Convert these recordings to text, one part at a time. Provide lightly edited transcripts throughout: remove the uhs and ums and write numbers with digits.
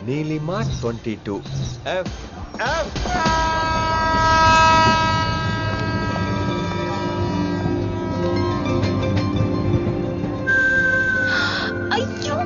Neelima 22 F F అయ్యో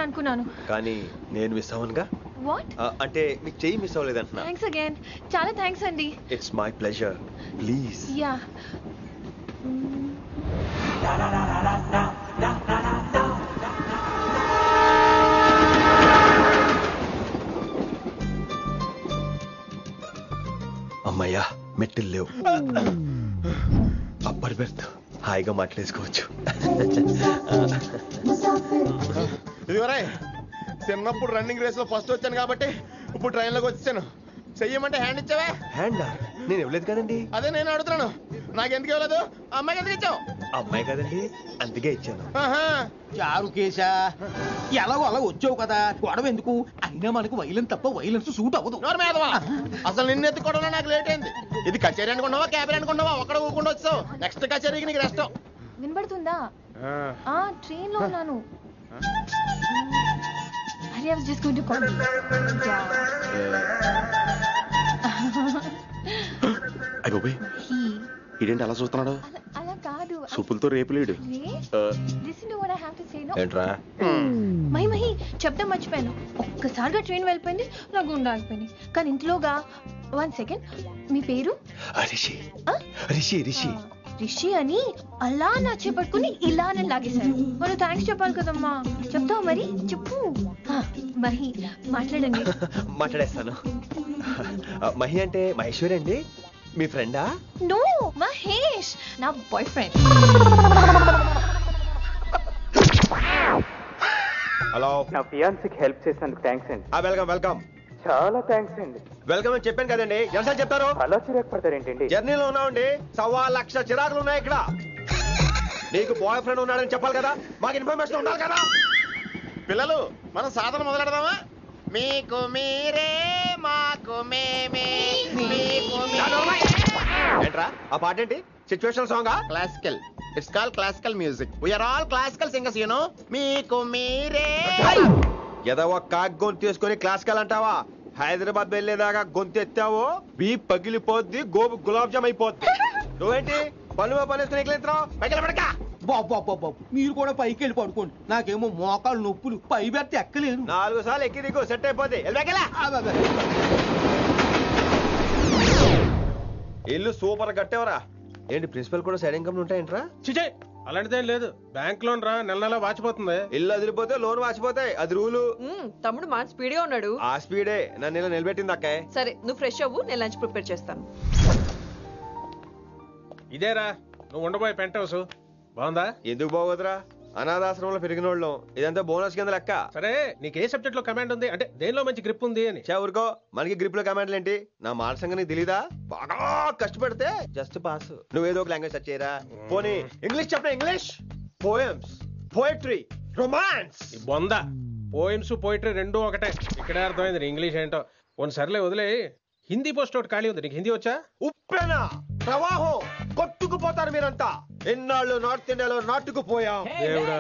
అనుకున్నాను కానీ నేను మిస్ అవ్వనుగా. వాట్ అంటే మీకు చెయ్యి మిస్ అవ్వలేదంటున్నా. థ్యాంక్స్ అగైన్, చాలా థ్యాంక్స్ అండి. It's my pleasure, please. Yeah అమ్మయ్యా మెట్టులు లేవు. అప్పర్ బెర్త్ హాయిగా మాట్లాడేసుకోవచ్చు. ఇదివరే చిన్నప్పుడు రన్నింగ్ రేస్ లో ఫస్ట్ వచ్చాను కాబట్టి ఇప్పుడు ట్రైన్ లోకి వచ్చాను. చెయ్యమంటే హ్యాండ్ ఇచ్చావే. హ్యాండా? నేను ఇవ్వలేదు కదండి. అదే నేను అడుగుతున్నాను, నాకెందుకు ఇవ్వలేదు? అమ్మాయికి ఎందుకు ఇచ్చావు? అమ్మాయి కదండి, అందుకే ఇచ్చాను. చారు కేశా, ఎలాగో అలా వచ్చావు కదా, గొడవ ఎందుకు? అయినా మనకు వైలెన్స్ తప్ప వైలెన్స్ సూట్ అవ్వదు. అసలు నిన్ను ఎత్తుకోవడం నాకు లేట్ అయింది. ఇది కచేరీ అనుకున్నావా క్యాబరీ అనుకున్నావా? ఒక్కడ ఊకుండా వచ్చావు. నెక్స్ట్ కచేరీకి నీకు రెస్ట్. వినబడుతుందా? ట్రైన్ లో ఉన్నాను. I was just going to call you. అయ్యో ఇదేంటి అలా చూస్తున్నాడు? అలా కాదు, సూపులతో రేపు లేడు. Listen to what I have to say, no? ఏంట్రా? మహి చెప్తా మర్చిపోయాను. ఒక్కసారిగా ట్రైన్ వెళ్ళిపోయింది, నా గుండె ఆగిపోయింది. కానీ ఇంట్లోగా 1 సెకండ్, మీ పేరు? రిషి. రిషి రిషి రిషి అని అలా నా చేపట్టుకుని ఇలా నేను లాగేశాను. మనం థ్యాంక్స్ చెప్పాలి కదమ్మా. చెప్తావు మరి? చెప్పు. మహి మాట్లాడండి. మాట్లాడేస్తాను. మహి అంటే మహేశ్వరి అండి, మీ ఫ్రెండా? నో, మహేష్ నా బాయ్ ఫ్రెండ్. హలో, నా ఫియాన్సీకి హెల్ప్ చేసినందుకు థ్యాంక్స్ అండి. Welcome welcome. చాలా థ్యాంక్స్ అండి. వెల్కమ్ అని చెప్పాను కదండి, ఎన్నిసార్లు చెప్తారు? అలా చిరాకు పడతారేంటండి? జర్నీలో ఉన్నామండి, 1,00,000 చిరాకులు ఉన్నాయి ఇక్కడ. నీకు బాయ్ ఫ్రెండ్ ఉన్నాడని చెప్పాలి కదా, మాకు ఇన్ఫర్మేషన్ ఉండాలి కదా. పిల్లలు, మనం సాధన మొదలెడదామా? మీకు మీరే, మాకు మేమే. ఏంట్రా ఆ పాట ఏంటి? Situation song? Classical. It's call classical music. We are all classical singers, you know. మీకు మీరే. ఏదో ఒక కాక్ గొంతు తీసుకొని క్లాసికల్ అంటావా? హైదరాబాద్ వెళ్ళేదాకా గొంతు ఎత్తావో బీ పగిలిపోద్ది, గోబు గులాబ్ జామ్ అయిపోద్ది. నువ్వేంటి పనులు పనిస్తున్నావు? ఎట్లెత్తున్నావు? పైకి పడక. బాబు మీరు కూడా పైకి వెళ్ళి పడుకోండి, నాకేమో మోకాలు నొప్పులు, పై బెర్త్ ఎక్కలేను. 4 సార్లు ఎక్కి దిగు, సెట్ అయిపోద్ది. ఇల్లు సూపర్ కట్టేవరా. ఏంటి ప్రిన్సిపల్ కూడా సైడ్ ఇన్కమ్ ఉంటాయంట్రా? చిచే అలాంటిదేం లేదు, బ్యాంక్ లోన్ రా, నెల నెల వాచిపోతుంది. ఇల్లు అదిరిపోతే లోన్ వాచిపోతాయి, అది రూలు. తమ్ముడు మా స్పీడ్గా ఉన్నాడు. ఆ స్పీడే నన్ను ఇలా నిలబెట్టింది అక్కాయ్. సరే నువ్వు ఫ్రెష్ అవ్వు, నేను లంచ్ ప్రిపేర్ చేస్తాను. ఇదేరా నువ్వు ఉండబోయే పెంట్ హౌస్, బాగుందా? ఎందుకు బాగోదురా, అనాథాశ్రమంలో పెరిగిన వాళ్ళం, ఇదంతా బోనస్ కింద లెక్క. సరే నీకు ఏ సబ్జెక్ట్ లో కమాండ్ ఉంది, అంటే దేనిలో మంచి గ్రిప్ ఉంది అని. ఊరుకో, మనకి గ్రిప్ లో కమాండ్లు ఏంటి? నా మాట సంగతి నీకు తెలీదా? బాగా కష్టపడితే జస్ట్ పాస్. నువ్వేదో ఒక లాంగ్వేజ్ సెర్చ్ చేయరా. పోనీ ఇంగ్లీష్ చెప్పిన ఇంగ్లీష్, పోయమ్స్, పోయట్రీ, రొమాన్స్. బొంద పోయిమ్స్ పోయిటరీ రెండూ ఒకటే. ఇక్కడే అర్థమైంది ఇంగ్లీష్ ఏంటో. సర్లే వదిలే, హిందీ పోస్ట్ ఒకటి ఖాళీ ఉంది, నీకు హిందీ వచ్చా? ఉప్పెనా ప్రవాహం కొట్టుకుపోతారు మీరంతా. ఎన్నాళ్ళు నార్త్ ఇండియాలో నాటుకుపోయాం. దేవుడా,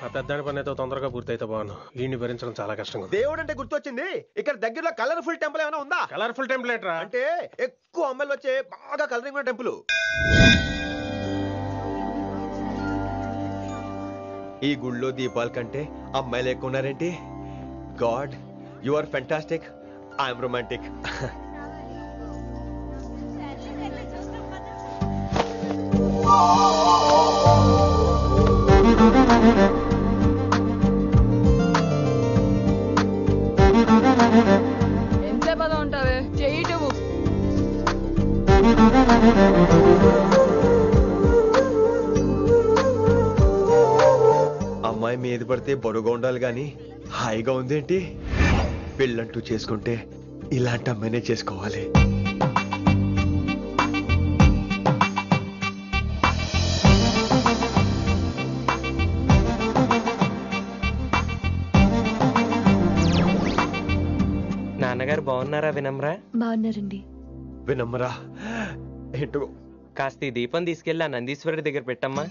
ఆ పెద్దాని పని అయితే తొందరగా పూర్తయితే బాగున్నాను, వీడిని భరించడం చాలా కష్టంగా. దేవుడు అంటే గుర్తొచ్చింది, ఇక్కడ దగ్గరలో కలర్ఫుల్ టెంపుల్ ఏమైనా ఉందా? కలర్ఫుల్ టెంపుల్ ఏంట్రా? అంటే ఎక్కువ అమ్మాయిలు వచ్చే బాగా కలరింగ్ ఉన్న టెంపుల్. ఈ గుళ్ళో దీపాల కంటే అమ్మాయిలు ఎక్కువ ఉన్నారేంటి? God, you are fantastic, I'm romantic. అమ్మాయి మీద పడితే బరువుగా ఉండాలి గాని హాయిగా ఉందేంటి? పెళ్ళంటూ చేసుకుంటే ఇలాంటి అమ్మాయినే చేసుకోవాలి. నాన్నగారు బాగున్నారా వినమ్రా? బాగున్నారండి. వినమ్రా ఏంటో కాస్త ఈ దీపం తీసుకెళ్ళి ఆ నందీశ్వరుడి దగ్గర పెట్టమ్మా.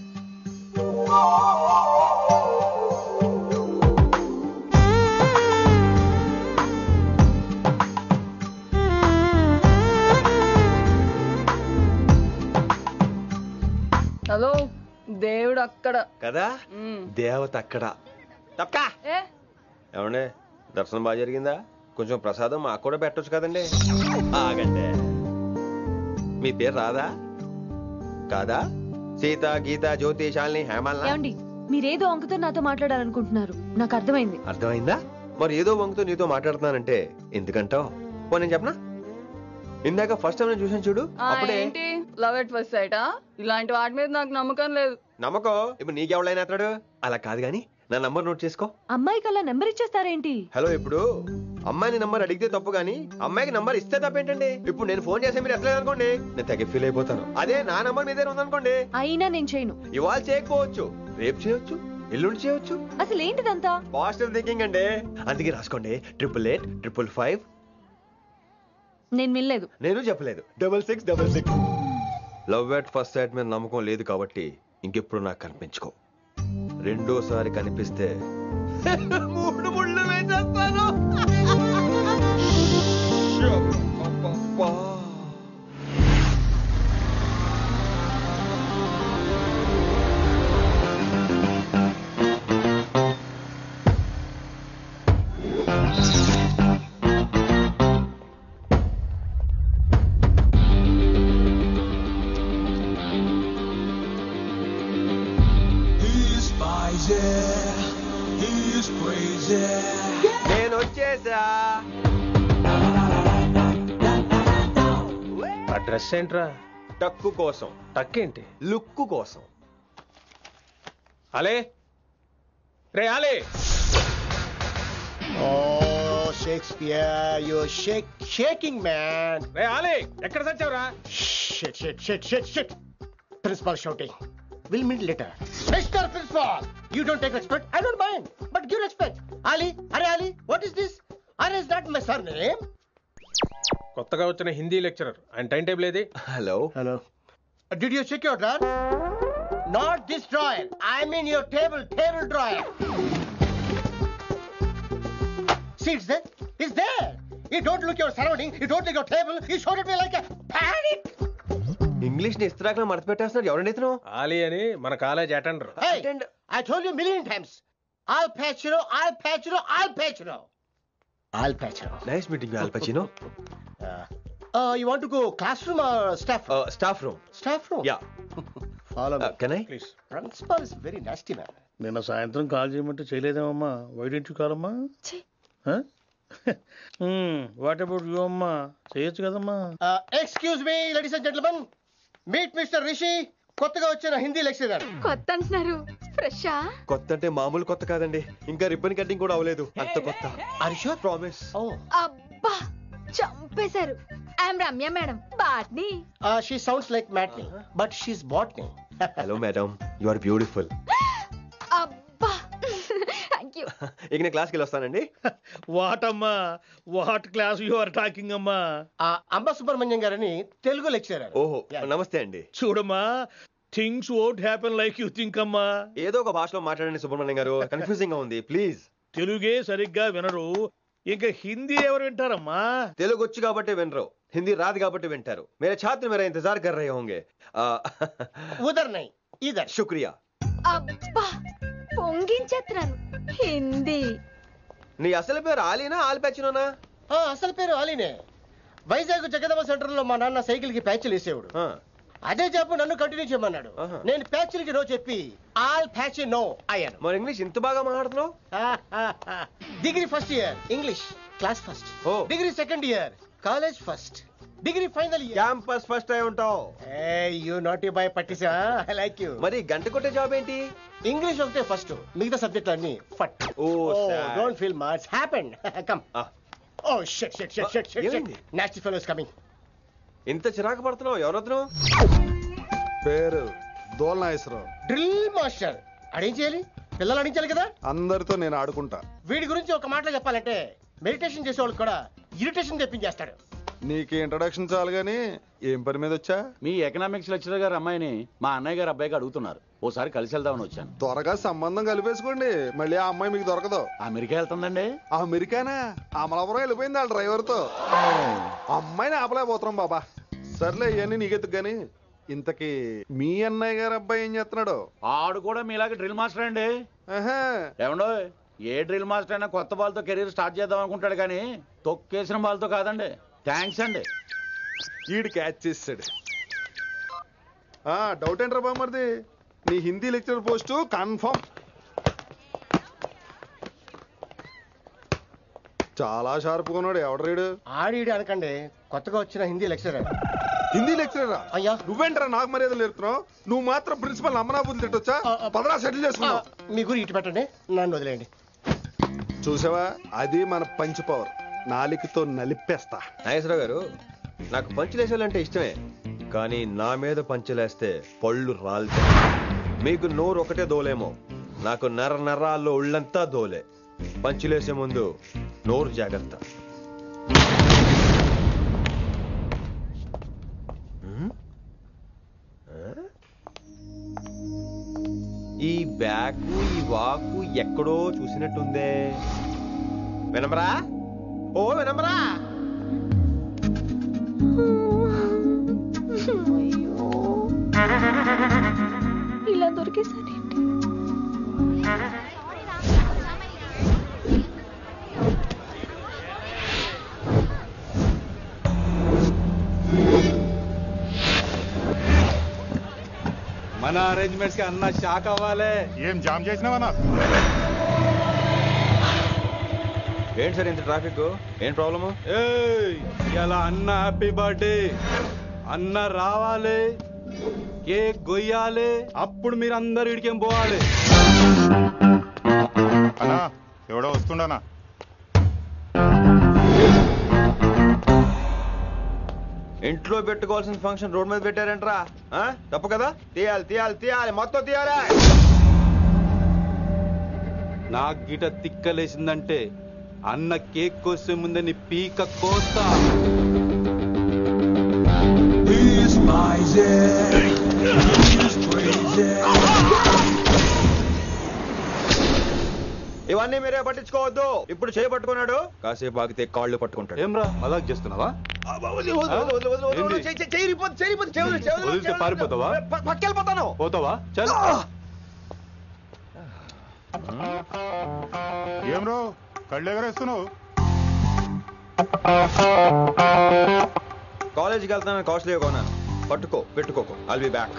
హలో, దేవుడు అక్కడ. కదా దేవత అక్కడ. తప్పకా ఏ ఏమండే దర్శనం బాగా జరిగిందా? కొంచెం ప్రసాదం మాకు కూడా పెట్టొచ్చు కదండి. ఆగండి, మీ పేరు రాదా కాదా? సీత, గీత, జ్యోతి, శాలిని, హేమల్. ఏమండి, మీరేదో వంకతో నాతో మాట్లాడాలనుకుంటున్నారు, నాకు అర్థమైంది. అర్థమైందా? మరి ఏదో వంగుతో నీతో మాట్లాడుతున్నానంటే ఎందుకంటావు? పో నేను చెప్పనా? ఇందాక ఫస్ట్ టైం నేను చూసాను చూడు, అప్పుడే ఏంటి లవ్ ఎట్ ఫస్ట్ సైటా? ఇలాంటి వాటి మీద నాకు నమ్మకం లేదు. నమ్మకం ఇప్పుడు నీకెవడైనా అతడు అలా కాదు గాని నా నంబర్ నోట్ చేసుకో. అమ్మాయికి అలా నెంబర్ ఇచ్చేస్తారేంటి? హలో, ఇప్పుడు అమ్మాయిని నంబర్ అడిగితే తప్పు గానీ అమ్మాయికి నంబర్ ఇస్తే తప్పేంటండి? ఇప్పుడు నేను ఫోన్ చేస్తే మీరు ఎట్లేదు అనుకోండి, నేను తెగ ఫీల్ అయిపోతాను. అదే నా నంబర్ మీద ఉందనుకోండి, అయినా నేను చేయను. ఇవాళ చేయకపోవచ్చు, రేపు చేయొచ్చు, ఎల్లుండి చేయొచ్చు. అసలు ఏంటిదంతా? పాజిటివ్ థింకింగ్ అండి. అందుకే రాసుకోండి 888-555. నేను వినలేదు. నేను చెప్పలేదు 6666. లవ్ ఎట్ ఫస్ట్ సైట్ మీద నమ్మకం లేదు కాబట్టి ఇంకెప్పుడు నాకు కనిపించుకో. రెండోసారి కనిపిస్తే 3 ముళ్ళు వేసేస్తాను. నేను వచ్చేసా. ఆ డ్రెస్ ఏంట్రా? టక్కు కోసం, టక్కేంటి? లుక్కు కోసం. అలే రే అలే. Oh, Shakespeare, you're shaking, man. రే అలే, ఎక్కడ చచ్చావురా? Shit. Principal shouting. We'll meet later. Mr. Principal, you don't take respect. I don't mind, but give respect. Ali, what is this? Ali is not my surname. కొత్తగా వచ్చిన Hindi lecturer, ఆయన time table ఏది? Hello. Did you check your drawer? Not this drawer. I mean your table drawer. See, it's there. You don't look your surrounding. You don't look your table. You showed at me like a panic. English ని ఇస్త్రాకులో మడత పెట్టేస్తున్నారు. ఎవరండి ఇతను? ఆలీ అని మన college attender. Hey, I told you a million times. I'll patch you. Nice meeting all పచినో. You want to go classroom or staff room? Staff room. Staff room? Yeah. Follow me. Can I? Please. Principal is very nasty man. నిన్న సాయంత్రం call చేయమంటే చేయలేదేమమ్మా? Why don't you call అమ్మా? What about you అమ్మా? చేయొచ్చు కదమ్మా. Excuse me, ladies and gentlemen. Meet Mr. Rishi. కొత్తగా వచ్చిన Hindi lecturer. కొత్త అంటున్నారు, ఫ్రెషా? కొత్త అంటే మామూలు కొత్త కాదండి, ఇంకా రిబ్బన్ కటింగ్ కూడా అవ్వలేదు, అంత కొత్త. Are you sure? ప్రామిస్. అబ్బా చంపేశారు. I'm Ramya madam, botany. She sounds like Matney, but she's botany. Hello madam, you are beautiful. అబ్బా థ్యాంక్ యూ. ఇక నేను క్లాస్కి వెళ్ళి వస్తానండి. వాట్ అమ్మా, what class you are talking అమ్మా? అంబ సుబ్రహ్మణ్యం గారని తెలుగు లెక్చరర్. ఓహో, నమస్తే అండి. చూడమ్మా, things won't happen like you think అమ్మా. ఏదో ఒక భాషలో మాట్లాడండి సుబ్రహ్మణ్యం గారు, కన్ఫ్యూజింగ్ గా ఉంది ప్లీజ్. తెలుగే సరిగ్గా వినరు, ఇంకా హిందీ ఎవరు వింటారమ్మా? తెలుగు వచ్చు కాబట్టి వినరు, హిందీ రాదు కాబట్టి వింటారు. मेरे छात्र मेरा इंतजार कर रहे होंगे. ఉదర్ నై ఇదర్. శుక్రియా. అబ్బా పొంగించేస్తున్నారు. హిందీ. నీ అసలు పేరు ఆలీనా ఆల్పచ్చినోనా? అసలు పేరు ఆలీనే. వైజాగ్ జగదమ్మ సెంటర్ లో మా నాన్న సైకిల్ కి ప్యాచ్లు వేసేవాడు. అదే జాబ్ నన్ను కంటిన్యూ చేయమన్నాడు. నేను ప్యాచ్లకి నో చెప్పి ఆల్ ప్యాచ్ నో అయ్యాను. మరి ఇంగ్లీష్ ఇంత బాగా మాట్లాడుతున్నావు? Degree first year English class first. Degree second year college first. Degree final year. Campus first అయి ఉంటావు. యూ నాట్ యూ బై పట్టిసా. I like you. మరి గంట కొట్టే జాబ్ ఏంటి? ఇంగ్లీష్ ఒకటే ఫస్ట్, మిగతా సబ్జెక్ట్ అన్ని ఫట్. Don't feel much happened. Come. Oh shit shit shit shit shit. Nasty fellows coming. ఇంత చిరాకు పడుతున్నావు? ఎవరొద్దు? పేరు దోల్నాగేశ్వరరావు. Drill master. అడేం చేయాలి? పిల్లలు అడించాలి కదా. అందరితో నేను ఆడుకుంటా. వీడి గురించి ఒక మాటలో చెప్పాలంటే మెడిటేషన్ చేసేవాళ్ళు కూడా ఇరిటేషన్ తెప్పించేస్తాడు. నీకు ఇంట్రడక్షన్ చాలు గానీ ఏం పని మీద వచ్చా? మీ ఎకనామిక్స్ లెక్చరర్ గారు అమ్మాయిని మా అన్నయ్య గారు అబ్బాయికి అడుగుతున్నారు. ఓసారి కలిసి వెళ్దామని వచ్చాను. త్వరగా సంబంధం కలిపేసుకోండి, మళ్ళీ ఆ అమ్మాయి మీకు దొరకదు. అమెరికా వెళ్తుందండి. అమెరికానా? అమలాపురం వెళ్ళిపోయింది వాళ్ళ డ్రైవర్ తో. అమ్మాయిని ఆపలేకపోతున్నాం బాబా. సర్లే ఇవన్నీ నీకెత్తుకు గాని ఇంతకీ మీ అన్నయ్య గారు అబ్బాయి ఏం చేస్తున్నాడు? ఆడు కూడా మీలాగే డ్రిల్ మాస్టర్ అండి. ఏమండో ఏ డ్రిల్ మాస్టర్ అయినా కొత్త బాల్తో కెరీర్ స్టార్ట్ చేద్దాం అనుకుంటాడు కానీ తొక్కేసిన బాల్తో కాదండి. థ్యాంక్స్ అండి. ఈడు క్యాచ్ చేసాడు. డౌట్ ఏంట్రా బామ్మర్ది, నీ హిందీ లెక్చరర్ పోస్టు కన్ఫర్మ్. చాలా షార్ప్గా ఉన్నాడు. ఎవడరీడు? ఆడీడు అనకండి, కొత్తగా వచ్చిన హిందీ లెక్చరర్. హిందీ లెక్చరరా? అయ్యా నువ్వేంట్రా నాకు మర్యాదలు నేర్పుతున్నావు? నువ్వు మాత్రం ప్రిన్సిపల్ అమ్మనాబుద్ధి తిట్టొచ్చా? పదరా సెటిల్ చేసుకున్నావు. మీ గురి ఇటు పెట్టండి, నన్ను వదిలేయండి. చూసావా, అది మన పంచ్ పవర్. నాలికతో నలిపేస్తా. నాగేశ్వరరావు గారు, నాకు పంచులేసాలంటే ఇష్టమే, కానీ నా మీద పంచులేస్తే పళ్ళు రాలుతాయి. మీకు నోరు ఒకటే దోలేమో, నాకు నర నరాల్లో ఒళ్ళంతా దోలే. పంచులేసే ముందు నోరు జాగ్రత్త. ఈ బ్యాకు ఈ వాకు ఎక్కడో చూసినట్టుందే. వినమరా? ఓ వినమరా? ఇలా దొరికేసాడేంటి? మన అరేంజ్మెంట్స్ కి అన్న షాక్ అవ్వాలి. ఏం జామ్ చేసినావా? ఏంటి సార్ ఇంత ట్రాఫిక్? ఏం ప్రాబ్లము? ఇలా అన్న హ్యాపీ బర్త్డే, అన్న రావాలి, కేక్ గొయ్యాలి, అప్పుడు మీరు అందరు ఇడికేం పోవాలి. అన్నా ఎవడో వస్తుండనా? ఇంట్లో పెట్టుకోవాల్సిన ఫంక్షన్ రోడ్ మీద పెట్టారంటరా? తప్పు కదా? తీయాలి తీయాలి తీయాలి, మొత్తం తీయాలి. నాకు గిట తిక్కలేసిందంటే అన్న కేక్ కోసే ముందే నీ పీక కోస్తా. ఇవన్నీ మీరే పట్టించుకోవద్దు. ఇప్పుడు చేయి పట్టుకున్నాడు, కాసేపు ఆగితే కాళ్ళు పట్టుకుంటాడు. ఏమ్రా మజాక్ చేస్తున్నావా? పారిపోతావా? పక్కెళ్ళిపోతాను. పోతావా? చల్. ఏం రో కళ్ళు ఎగరేస్తున్నావు? కాలేజీకి వెళ్తానని కాస్ట్లీగా కొన్నాను. పట్టుకో, పెట్టుకోకు. I'll be back.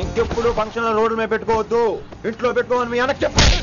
ఇంకెప్పుడు ఫంక్షన్ రోడ్డు మీద పెట్టుకోవద్దు, ఇంట్లో పెట్టుకోమని మీ అన్నకి చెప్పండి.